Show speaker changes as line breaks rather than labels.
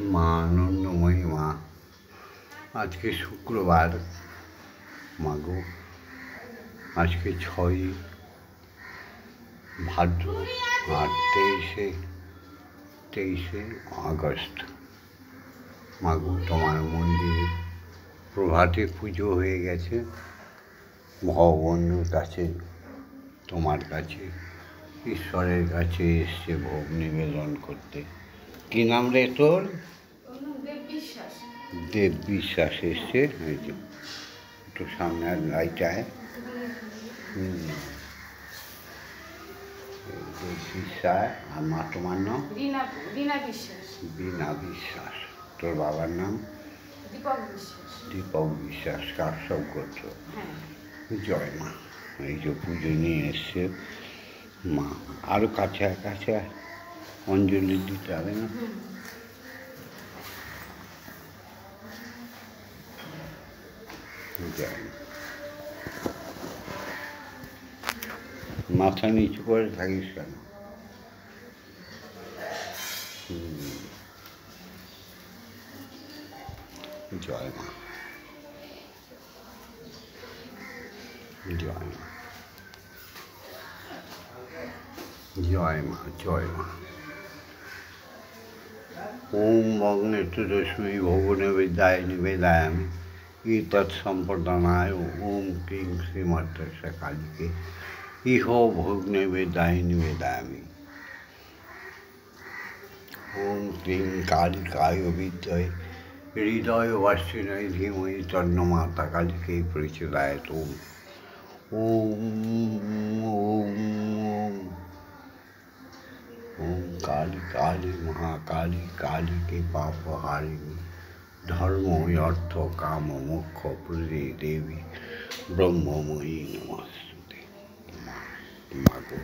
মা আনন্দময়ী মা, আজকে শুক্রবার। মাগো, আজকে 6ই ভাদ্র আর 23শে আগস্ট। মাগো, তোমার মন্দিরে প্রভাতে পুজো হয়ে গেছে। ভগবানের কাছে, তোমার কাছে, ঈশ্বরের কাছে এসছে ভোগ নিবেদন করতে। কি নাম রে তোর? দেব বিশ্বাস এসছে। একটু সামনে লাইটায় দেব বিশ্বাস। আর মা তোমার নাম?
রীনা বিশ্বাস।
বীণা বিশ্বাস। তোর বাবার নাম?
দীপক বিশ্বাস।
দীপক বিশ্বাস। কার সব করছো? জয় মা। এই যে পুজো নিয়ে এসছে মা। আরও কাছে কাছে অঞ্জলি দিতে হবে না? জয় মা। মাথা নিচু করে থাকিস কেন? জয় মা। জয় মা। জয় মা। জয় মা। ওম ভগ্নেতুরশ্মি ভগনে বিদ্যায় নিবেদায়ামি তৎসম্পদানায় ওম ক্লিং শ্রীমাত্রস্য কালীকে ইহ ভগ্নে বিদ্যায় নিবেদায়ামি। ওম ক্লিং কালিকায় বিদ্যয় হৃদয় বাসিনায় ধীমহি তন্নো মাতা কালীকে প্রচোদয়াৎ। ওম ওম ওম ওম ओम काली काली महाकाली काली के पाप हारिणी धर्म अर्थ काम मोक्ष प्रदे देवी ब्रह्ममयी नमस्ते। मागो।